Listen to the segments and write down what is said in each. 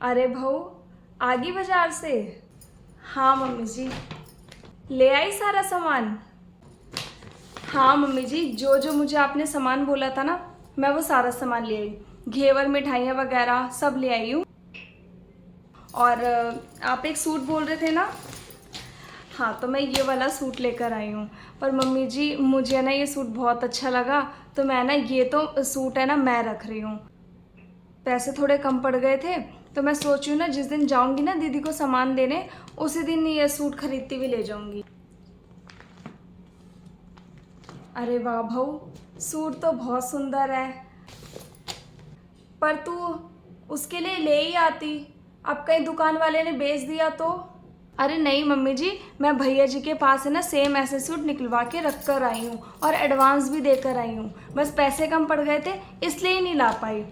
अरे बहू, आ गई बाजार से? हाँ मम्मी जी। ले आई सारा सामान? हाँ मम्मी जी, जो जो मुझे आपने सामान बोला था ना, मैं वो सारा सामान ले आई। घेवर मिठाइयाँ वगैरह सब ले आई हूँ। और आप एक सूट बोल रहे थे ना? हाँ, तो मैं ये वाला सूट लेकर आई हूँ। पर मम्मी जी, मुझे ना ये सूट बहुत अच्छा लगा, तो मैं ना ये तो सूट है ना मैं रख रही हूँ। पैसे थोड़े कम पड़ गए थे, तो मैं सोच रही हूँ ना जिस दिन जाऊँगी ना दीदी को सामान देने, उसी दिन ये सूट खरीदती हुई ले जाऊँगी। अरे वाह भाऊ, सूट तो बहुत सुंदर है। पर तू उसके लिए ले ही आती, अब कहीं दुकान वाले ने बेच दिया तो? अरे नहीं मम्मी जी, मैं भैया जी के पास है ना सेम ऐसे सूट निकलवा के रख कर आई हूँ और एडवांस भी देकर आई हूँ। बस पैसे कम पड़ गए थे, इसलिए ही नहीं ला पाई।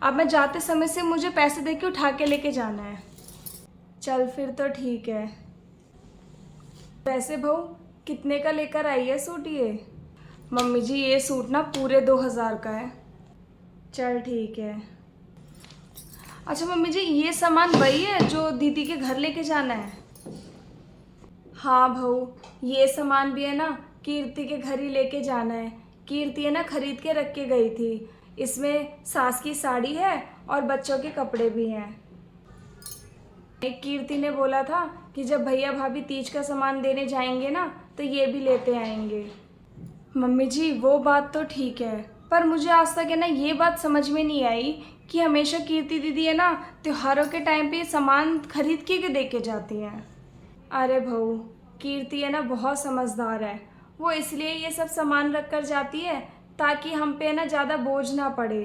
अब मैं जाते समय से मुझे पैसे दे के उठा के लेके जाना है। चल फिर तो ठीक है। वैसे भाऊ, कितने का लेकर आई है सूट ये? मम्मी जी, ये सूट ना पूरे 2000 का है। चल ठीक है। अच्छा मम्मी जी, ये सामान वही है जो दीदी के घर लेके जाना है? हाँ भाऊ, ये सामान भी है ना कीर्ति के घर ही लेके जाना है। कीर्ति है ना खरीद के रख के गई थी। इसमें सास की साड़ी है और बच्चों के कपड़े भी हैं। एक कीर्ति ने बोला था कि जब भैया भाभी तीज का सामान देने जाएंगे ना, तो ये भी लेते आएंगे। मम्मी जी, वो बात तो ठीक है, पर मुझे आज तक है ना ये बात समझ में नहीं आई कि हमेशा कीर्ति दीदी है ना त्योहारों के टाइम पे सामान खरीद के दे के जाती हैं। अरे बहू, कीर्ति है ना बहुत समझदार है। वो इसलिए ये सब सामान रख कर जाती है ताकि हम पे है ना ज़्यादा बोझ ना पड़े।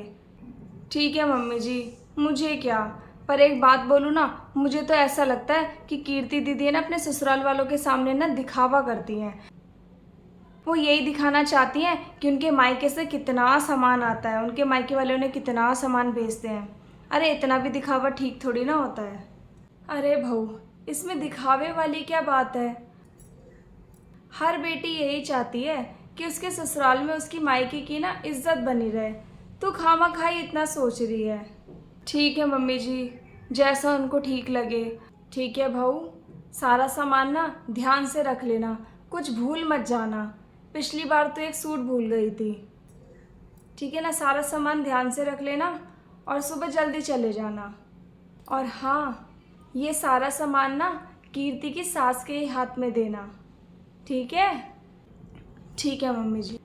ठीक है मम्मी जी, मुझे क्या। पर एक बात बोलूँ ना, मुझे तो ऐसा लगता है कि कीर्ति दीदी है ना अपने ससुराल वालों के सामने ना दिखावा करती हैं। वो यही दिखाना चाहती हैं कि उनके मायके से कितना सामान आता है, उनके मायके वाले उन्हें कितना सामान भेजते हैं। अरे इतना भी दिखावा ठीक थोड़ी ना होता है। अरे बहू, इसमें दिखावे वाली क्या बात है? हर बेटी यही चाहती है कि उसके ससुराल में उसकी मायके की ना इज्जत बनी रहे। तू खामखाई इतना सोच रही है। ठीक है मम्मी जी, जैसा उनको ठीक लगे। ठीक है भाऊ, सारा सामान ना ध्यान से रख लेना, कुछ भूल मत जाना। पिछली बार तो एक सूट भूल गई थी। ठीक है ना, सारा सामान ध्यान से रख लेना और सुबह जल्दी चले जाना। और हाँ, ये सारा सामान ना कीर्ति की सास के ही हाथ में देना। ठीक है? ठीक है मम्मी जी।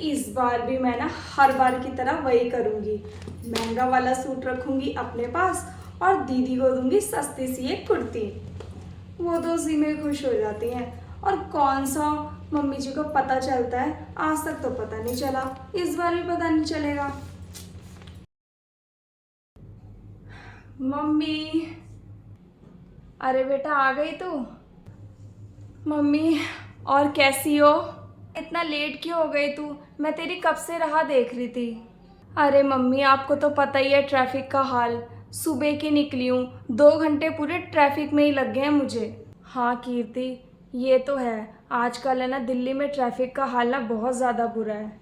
इस बार भी मैं ना हर बार की तरह वही करूँगी। महंगा वाला सूट रखूँगी अपने पास और दीदी को दूँगी सस्ती सी एक कुर्ती। वो तो उसी में खुश हो जाती हैं। और कौन सा मम्मी जी को पता चलता है, आज तक तो पता नहीं चला, इस बार भी पता नहीं चलेगा। मम्मी, अरे बेटा आ गई तू? मम्मी, और कैसी हो? इतना लेट क्यों हो गई तू? मैं तेरी कब से राह देख रही थी। अरे मम्मी, आपको तो पता ही है ट्रैफिक का हाल। सुबह की निकली हूँ, 2 घंटे पूरे ट्रैफिक में ही लग गए हैं मुझे। हाँ कीर्ति, ये तो है। आजकल है ना दिल्ली में ट्रैफिक का हाल ना बहुत ज़्यादा बुरा है।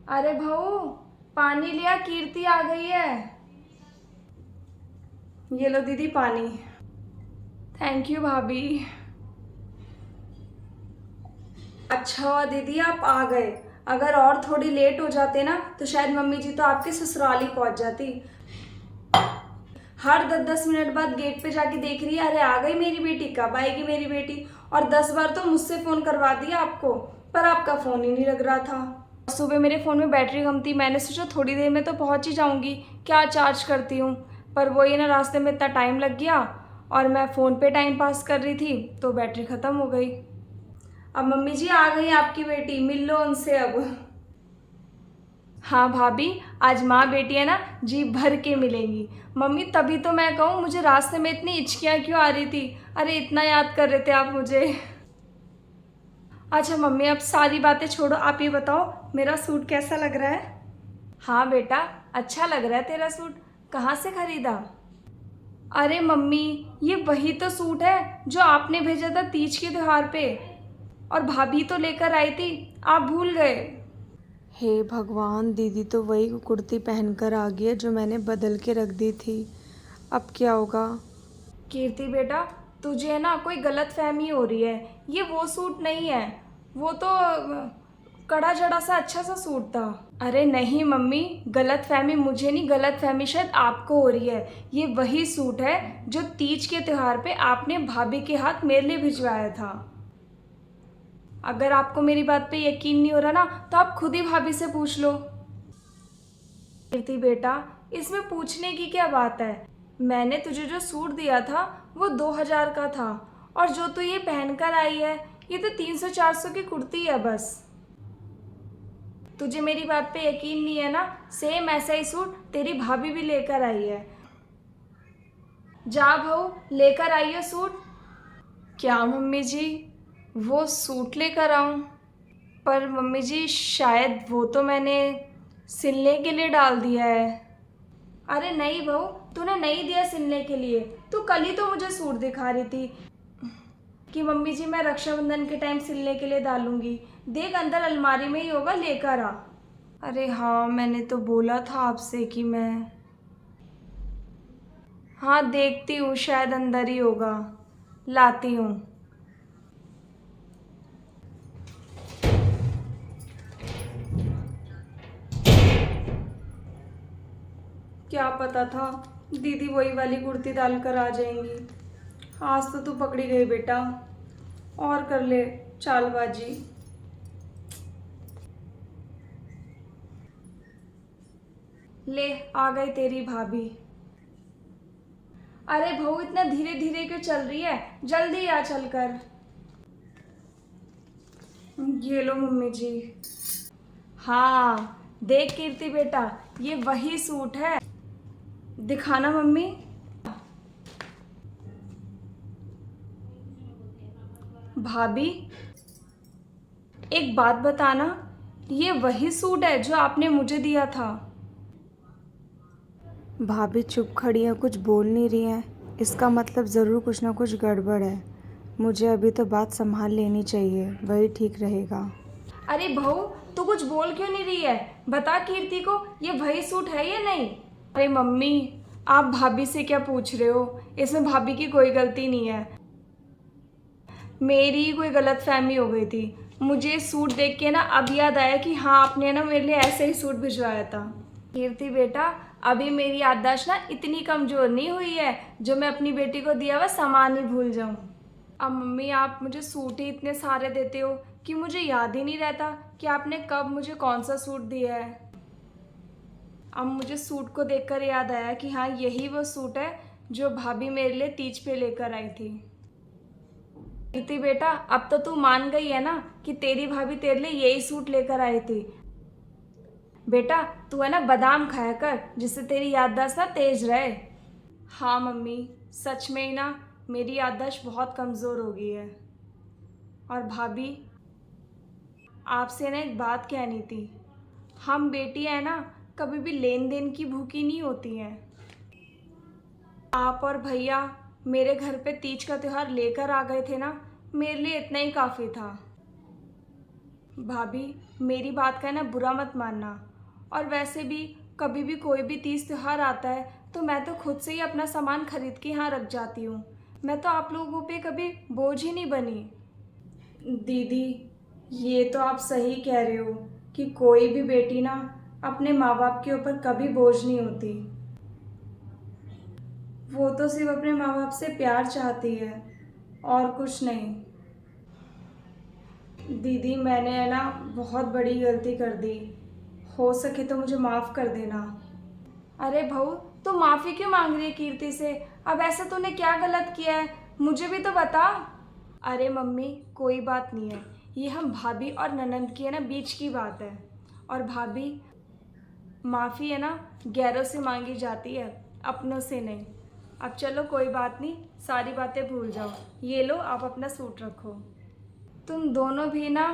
अरे भाऊ, पानी लिया, कीर्ति आ गई है। ये लो दीदी पानी। थैंक यू भाभी। अच्छा हुआ दीदी आप आ गए, अगर और थोड़ी लेट हो जाते ना तो शायद मम्मी जी तो आपके ससुराल ही पहुंच जाती। हर 10-10 मिनट बाद गेट पे जाके देख रही है, अरे आ गई मेरी बेटी, कब आएगी मेरी बेटी। और 10 बार तो मुझसे फ़ोन करवा दिया आपको, पर आपका फ़ोन ही नहीं लग रहा था। सुबह मेरे फ़ोन में बैटरी कम थी, मैंने सोचा थोड़ी देर में तो पहुंच ही जाऊंगी, क्या चार्ज करती हूँ। पर वो ये ना रास्ते में इतना टाइम लग गया और मैं फ़ोन पे टाइम पास कर रही थी तो बैटरी ख़त्म हो गई। अब मम्मी जी आ गई आपकी बेटी, मिल लो उनसे अब। हाँ भाभी, आज माँ बेटी है ना जी भर के मिलेंगी। मम्मी, तभी तो मैं कहूँ मुझे रास्ते में इतनी हिचकियाँ क्यों आ रही थी। अरे इतना याद कर रहे थे आप मुझे। अच्छा मम्मी, अब सारी बातें छोड़ो, आप ये बताओ मेरा सूट कैसा लग रहा है? हाँ बेटा, अच्छा लग रहा है तेरा सूट। कहाँ से खरीदा? अरे मम्मी, ये वही तो सूट है जो आपने भेजा था तीज के त्योहार पे, और भाभी तो लेकर आई थी, आप भूल गए। हे भगवान, दीदी तो वही कुर्ती पहनकर आ गई है जो मैंने बदल के रख दी थी। अब क्या होगा? कीर्ति बेटा, तुझे ना कोई गलत फहमी हो रही है। ये वो सूट नहीं है, वो तो कड़ा जड़ा सा अच्छा सा सूट था। अरे नहीं मम्मी, गलत फहमी मुझे नहीं, गलत फहमी शायद आपको हो रही है। ये वही सूट है जो तीज के त्योहार पे आपने भाभी के हाथ मेरे लिए भिजवाया था। अगर आपको मेरी बात पे यकीन नहीं हो रहा ना, तो आप खुद ही भाभी से पूछ लो। कीर्ति बेटा, इसमें पूछने की क्या बात है? मैंने तुझे जो सूट दिया था वो 2000 का था, और जो तू ये पहनकर आई है ये तो 300-400 की कुर्ती है बस। तुझे मेरी बात पे यकीन नहीं है ना? सेम ऐसा ही सूट तेरी भाभी भी लेकर आई है। जा बहू, लेकर आई है सूट। क्या मम्मी जी, वो सूट लेकर आऊं? पर मम्मी जी, शायद वो तो मैंने सिलने के लिए डाल दिया है। अरे नहीं बहू, तूने नहीं दिया सिलने के लिए। तू कल ही तो मुझे सूट दिखा रही थी कि मम्मी जी मैं रक्षाबंधन के टाइम सिलने के लिए डालूंगी। देख, अंदर अलमारी में ही होगा, लेकर आ। अरे हाँ, मैंने तो बोला था आपसे कि मैं, हाँ देखती हूँ, शायद अंदर ही होगा, लाती हूँ। क्या पता था दीदी वही वाली कुर्ती डालकर आ जाएंगी। आज तो तू पकड़ी गई बेटा, और कर ले चालबाजी। ले, आ गई तेरी भाभी। अरे बहू, इतना धीरे धीरे क्यों चल रही है? जल्दी आ चलकर। ये लो मम्मी जी। हाँ देख कीर्ति बेटा, ये वही सूट है। दिखाना मम्मी। भाभी, एक बात बताना, ये वही सूट है जो आपने मुझे दिया था? भाभी चुप खड़ी है, कुछ बोल नहीं रही है। इसका मतलब ज़रूर कुछ ना कुछ गड़बड़ है। मुझे अभी तो बात संभाल लेनी चाहिए, वही ठीक रहेगा। अरे बहू, तू कुछ बोल क्यों नहीं रही है? बता कीर्ति को, ये वही सूट है या नहीं? अरे मम्मी, आप भाभी से क्या पूछ रहे हो? इसमें भाभी की कोई गलती नहीं है। मेरी ही कोई गलतफहमी हो गई थी। मुझे सूट देख के ना अब याद आया कि हाँ, आपने ना मेरे लिए ऐसे ही सूट भिजवाया था। कीर्ति बेटा, अभी मेरी याददाश्त ना इतनी कमज़ोर नहीं हुई है जो मैं अपनी बेटी को दिया हुआ सामान ही भूल जाऊँ। अब मम्मी, आप मुझे सूट ही इतने सारे देते हो कि मुझे याद ही नहीं रहता कि आपने कब मुझे कौन सा सूट दिया है। अब मुझे सूट को देखकर याद आया कि हाँ, यही वो सूट है जो भाभी मेरे लिए तीज पे लेकर आई थी। कीर्ति बेटा, अब तो तू मान गई है ना कि तेरी भाभी तेरे लिए यही सूट लेकर आई थी। बेटा, तू है ना बादाम खाया कर, जिससे तेरी याददाश्त ना तेज रहे। हाँ मम्मी, सच में ही ना मेरी याददाश्त बहुत कमज़ोर हो गई है। और भाभी, आपसे ना एक बात कहनी थी। हम बेटियां है ना, कभी भी लेन देन की भूखी नहीं होती हैं। आप और भैया मेरे घर पे तीज का त्यौहार लेकर आ गए थे ना, मेरे लिए इतना ही काफ़ी था। भाभी, मेरी बात का ना बुरा मत मानना। और वैसे भी कभी भी कोई भी तीज त्यौहार आता है तो मैं तो खुद से ही अपना सामान खरीद के यहाँ रख जाती हूँ। मैं तो आप लोगों पे कभी बोझ ही नहीं बनी। दीदी, ये तो आप सही कह रहे हो कि कोई भी बेटी ना अपने माँ बाप के ऊपर कभी बोझ नहीं होती। वो तो सिर्फ अपने माँ बाप से प्यार चाहती है और कुछ नहीं। दीदी, मैंने है ना बहुत बड़ी गलती कर दी। हो सके तो मुझे माफ़ कर देना। अरे बहू, तू माफ़ी क्यों मांग रही है कीर्ति से? अब ऐसा तूने क्या गलत किया है, मुझे भी तो बता। अरे मम्मी, कोई बात नहीं है। ये हम भाभी और ननंद की है ना बीच की बात है। और भाभी, माफ़ी है ना गैरों से मांगी जाती है, अपनों से नहीं। अब चलो, कोई बात नहीं, सारी बातें भूल जाओ। ये लो, आप अपना सूट रखो। तुम दोनों भी ना